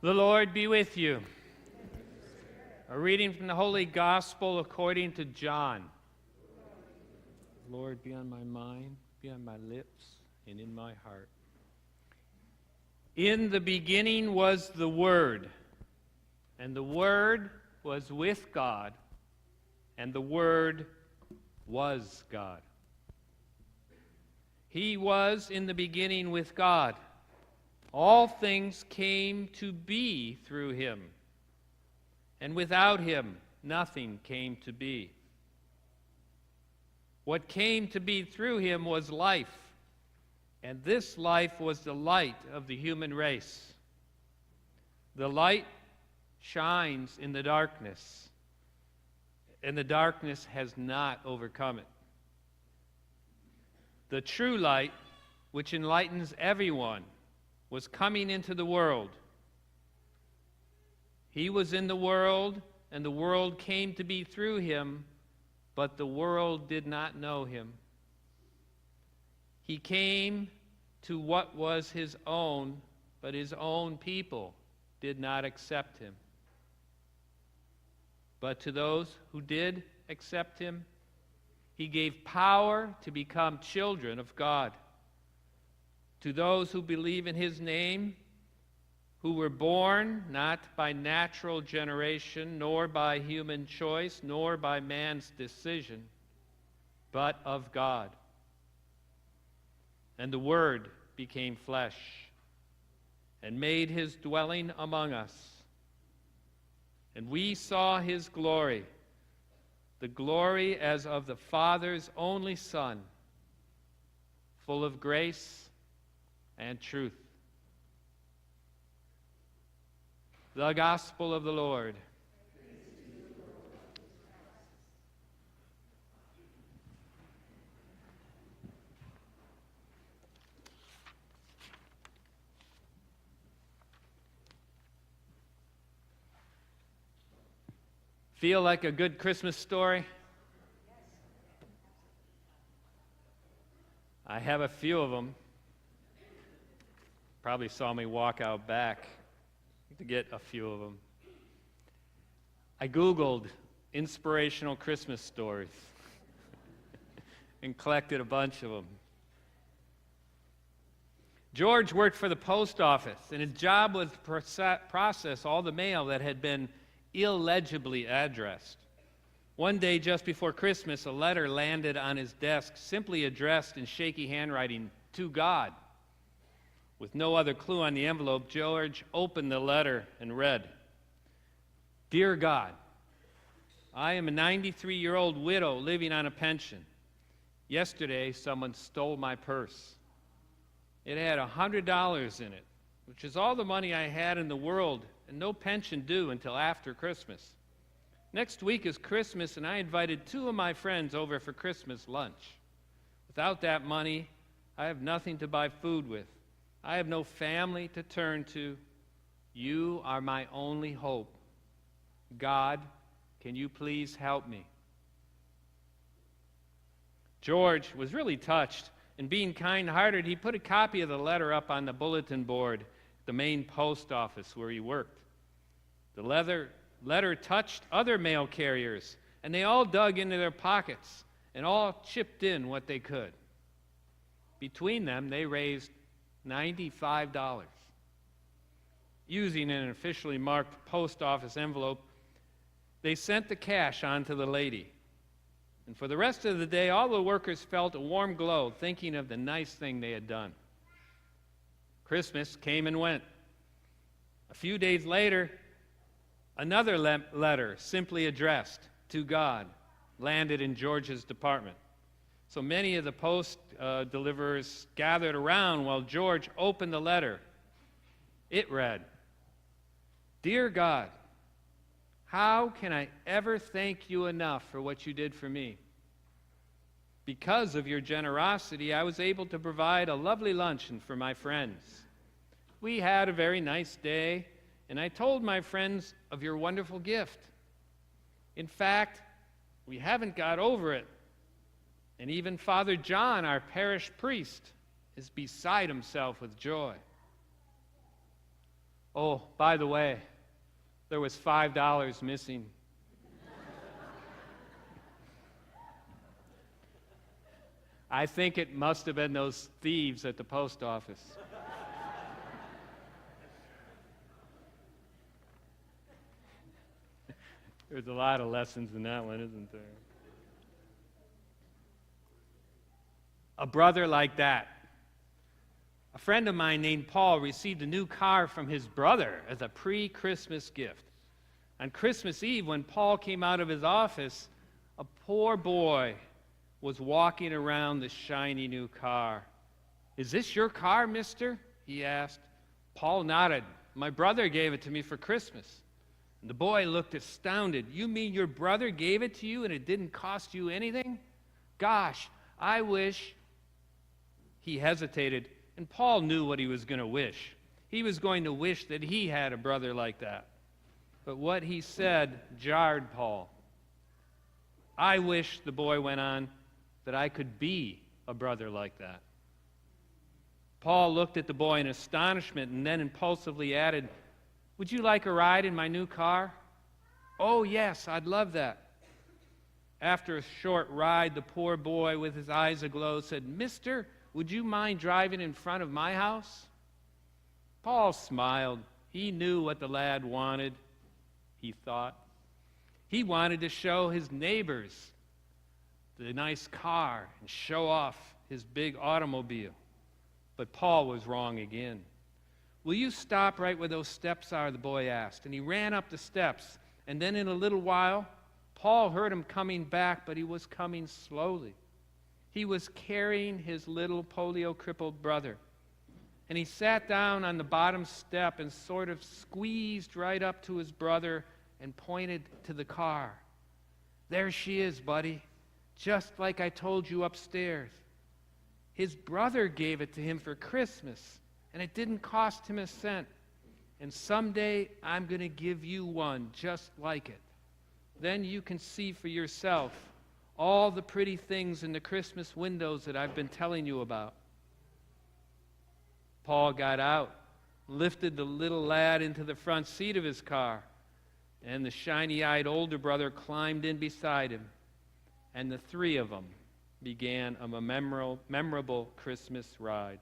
The Lord be with you. A reading from the Holy Gospel according to John. Lord, be on my mind, be on my lips, and in my heart. In the beginning was the Word, and the Word was with God, and the Word was God. He was in the beginning with God. All things came to be through him, and without him nothing came to be. What came to be through him was life, and this life was the light of the human race. The light shines in the darkness, and the darkness has not overcome it. The true light, which enlightens everyone, was coming into the world. He was in the world, and the world came to be through him, but the world did not know him. He came to what was his own, but his own people did not accept him. But to those who did accept him, he gave power to become children of God. To those who believe in his name, who were born not by natural generation, nor by human choice, nor by man's decision, but of God. And the Word became flesh and made his dwelling among us. And we saw his glory, the glory as of the Father's only Son, full of grace and truth. The Gospel of the Lord. Feel like a good Christmas story? I have a few of them. Probably saw me walk out back to get a few of them. I Googled inspirational Christmas stories and collected a bunch of them. George worked for the post office, and his job was to process all the mail that had been illegibly addressed. One day just before Christmas, a letter landed on his desk, simply addressed in shaky handwriting, "To God." With no other clue on the envelope, George opened the letter and read, "Dear God, I am a 93-year-old widow living on a pension. Yesterday, someone stole my purse. It had $100 in it, which is all the money I had in the world and no pension due until after Christmas. Next week is Christmas, and I invited 2 of my friends over for Christmas lunch. Without that money, I have nothing to buy food with. I have no family to turn to. You are my only hope. God, can you please help me?" George was really touched, and being kind-hearted, he put a copy of the letter up on the bulletin board at the main post office where he worked. The letter touched other mail carriers, and they all dug into their pockets and all chipped in what they could. Between them, they raised $95. Using an officially marked post office envelope, they sent the cash on to the lady. And for the rest of the day, all the workers felt a warm glow thinking of the nice thing they had done. Christmas came and went. A few days later, another letter, simply addressed to God, landed in George's department. So many of the post deliverers gathered around while George opened the letter. It read, "Dear God, how can I ever thank you enough for what you did for me? Because of your generosity, I was able to provide a lovely luncheon for my friends. We had a very nice day, and I told my friends of your wonderful gift. In fact, we haven't got over it. And even Father John, our parish priest, is beside himself with joy. Oh, by the way, there was $5 missing. I think it must have been those thieves at the post office. There's a lot of lessons in that one, isn't there? A brother like that. A friend of mine named Paul received a new car from his brother as a pre-Christmas gift. On Christmas Eve, when Paul came out of his office, a poor boy was walking around the shiny new car. "Is this your car, mister?" he asked. Paul nodded. "My brother gave it to me for Christmas." And the boy looked astounded. "You mean your brother gave it to you and it didn't cost you anything? Gosh, I wish..." He hesitated, and Paul knew what he was going to wish. He was going to wish that he had a brother like that. But what he said jarred Paul. "I wish," the boy went on, "that I could be a brother like that." Paul looked at the boy in astonishment and then impulsively added, "Would you like a ride in my new car?" "Oh, yes, I'd love that." After a short ride, the poor boy, with his eyes aglow, said, "Mister, would you mind driving in front of my house?" Paul smiled. He knew what the lad wanted, he thought. He wanted to show his neighbors the nice car and show off his big automobile. But Paul was wrong again. "Will you stop right where those steps are?" the boy asked. And he ran up the steps. And then in a little while, Paul heard him coming back, but he was coming slowly. He was carrying his little polio-crippled brother. And he sat down on the bottom step and sort of squeezed right up to his brother and pointed to the car. "There she is, buddy, just like I told you upstairs. His brother gave it to him for Christmas, and it didn't cost him a cent. And someday I'm going to give you one just like it. Then you can see for yourself all the pretty things in the Christmas windows that I've been telling you about." Paul got out, lifted the little lad into the front seat of his car, and the shiny-eyed older brother climbed in beside him, and the three of them began a memorable Christmas ride.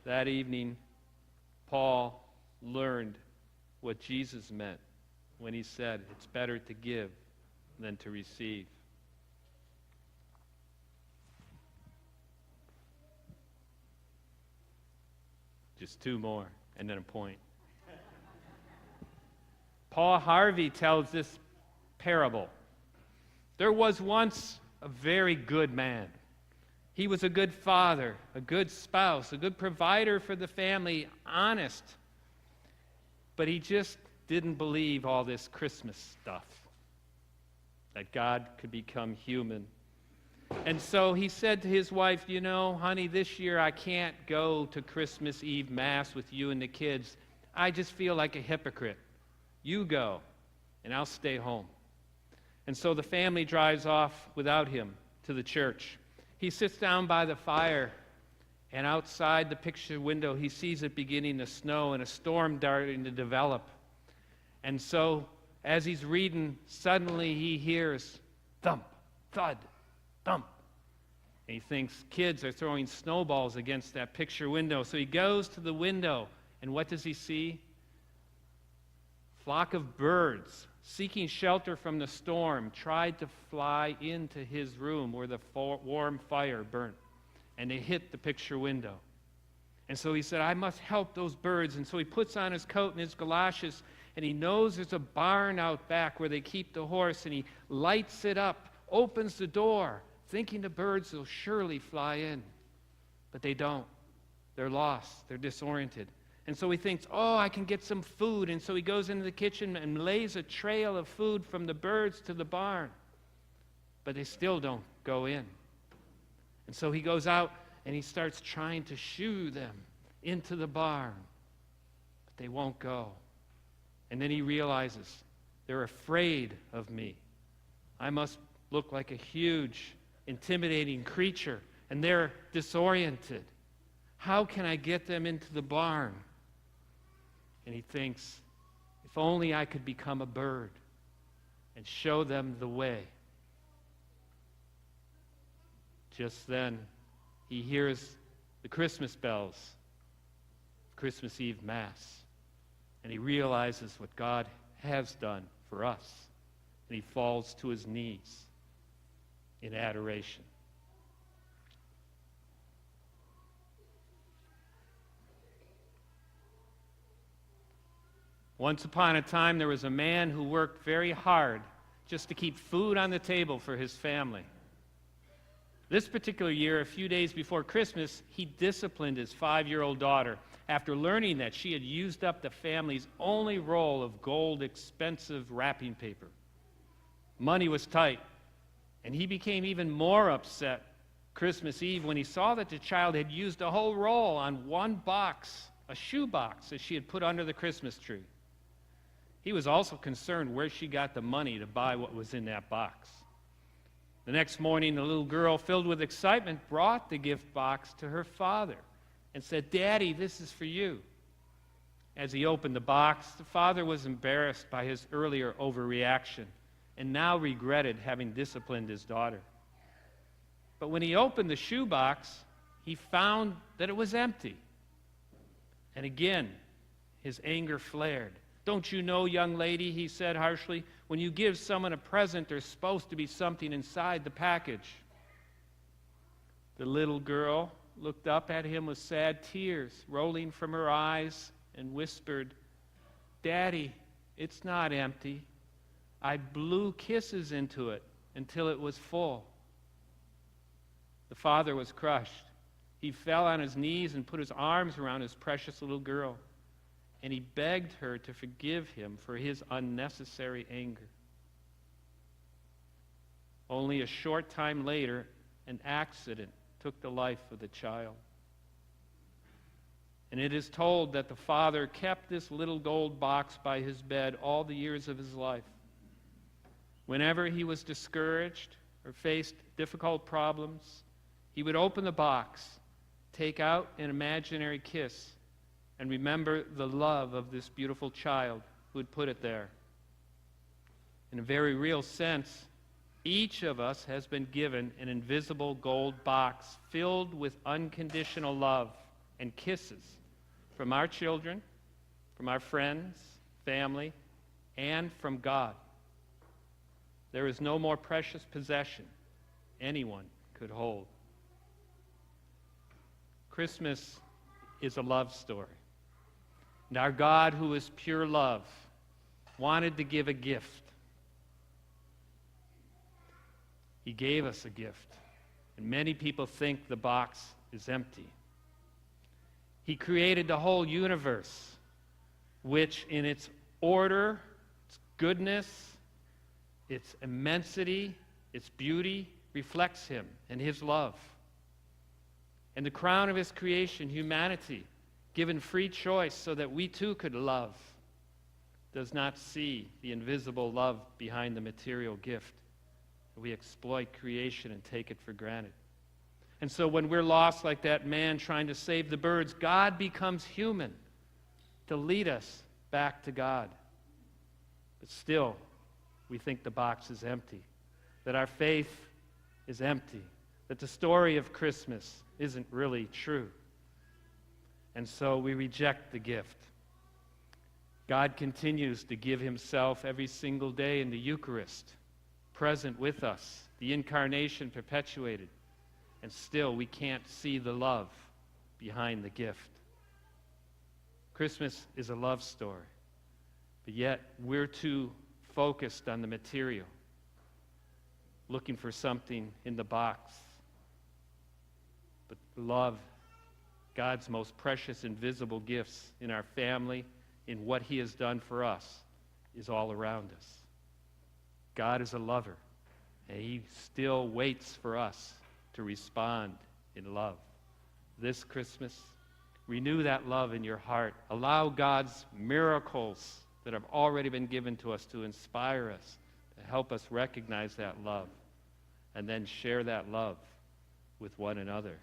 That evening, Paul learned what Jesus meant when he said it's better to give than to receive. Just two more, and then a point. Paul Harvey tells this parable. There was once a very good man. He was a good father, a good spouse, a good provider for the family, honest. But he just didn't believe all this Christmas stuff, that God could become human. And so he said to his wife, "You know, honey, this year I can't go to Christmas Eve Mass with you and the kids. I just feel like a hypocrite. You go, and I'll stay home." And so the family drives off without him to the church. He sits down by the fire, and outside the picture window, he sees it beginning to snow and a storm starting to develop. And so, as he's reading, suddenly he hears thump, thud, thump. And he thinks kids are throwing snowballs against that picture window. So he goes to the window, and what does he see? Flock of birds, seeking shelter from the storm, tried to fly into his room where the warm fire burnt, and they hit the picture window. And so he said, "I must help those birds." And so he puts on his coat and his galoshes, and he knows there's a barn out back where they keep the horse, and he lights it up, opens the door, thinking the birds will surely fly in. But they don't. They're lost. They're disoriented. And so he thinks, "Oh, I can get some food." And so he goes into the kitchen and lays a trail of food from the birds to the barn. But they still don't go in. And so he goes out and he starts trying to shoo them into the barn. But they won't go. And then he realizes, they're afraid of me. I must look like a huge, intimidating creature, and they're disoriented. How can I get them into the barn? And he thinks, if only I could become a bird and show them the way. Just then, he hears the Christmas bells, Christmas Eve Mass, and he realizes what God has done for us, and he falls to his knees in adoration. Once upon a time, there was a man who worked very hard just to keep food on the table for his family. This particular year, a few days before Christmas, he disciplined his 5-year-old daughter after learning that she had used up the family's only roll of gold, expensive wrapping paper. Money was tight, and he became even more upset Christmas Eve when he saw that the child had used a whole roll on one box, a shoe box that she had put under the Christmas tree. He was also concerned where she got the money to buy what was in that box. The next morning, the little girl, filled with excitement, brought the gift box to her father and said, "Daddy, this is for you." As he opened the box, the father was embarrassed by his earlier overreaction and now regretted having disciplined his daughter. But when he opened the shoe box, he found that it was empty. And again, his anger flared. "Don't you know, young lady," he said harshly, "when you give someone a present, there's supposed to be something inside the package." The little girl looked up at him with sad tears rolling from her eyes and whispered, "Daddy, it's not empty. I blew kisses into it until it was full." The father was crushed. He fell on his knees and put his arms around his precious little girl, and he begged her to forgive him for his unnecessary anger. Only a short time later, an accident took the life of the child. And it is told that the father kept this little gold box by his bed all the years of his life. Whenever he was discouraged or faced difficult problems, he would open the box, take out an imaginary kiss, and remember the love of this beautiful child who had put it there. In a very real sense, each of us has been given an invisible gold box filled with unconditional love and kisses from our children, from our friends, family, and from God. There is no more precious possession anyone could hold. Christmas is a love story. And our God, who is pure love, wanted to give a gift. He gave us a gift. And many people think the box is empty. He created the whole universe, which in its order, its goodness, its immensity, its beauty, reflects him and his love. And the crown of his creation, humanity, given free choice so that we too could love, does not see the invisible love behind the material gift. We exploit creation and take it for granted. And so when we're lost like that man trying to save the birds, God becomes human to lead us back to God. But still, we think the box is empty, that our faith is empty, that the story of Christmas isn't really true. And so we reject the gift. God continues to give himself every single day in the Eucharist, present with us, the Incarnation perpetuated, and still we can't see the love behind the gift. Christmas is a love story, but yet we're too focused on the material, looking for something in the box. But love, God's most precious invisible gifts in our family, in what he has done for us, is all around us. God is a lover, and he still waits for us to respond in love. This Christmas, renew that love in your heart. Allow God's miracles that have already been given to us to inspire us, to help us recognize that love, and then share that love with one another.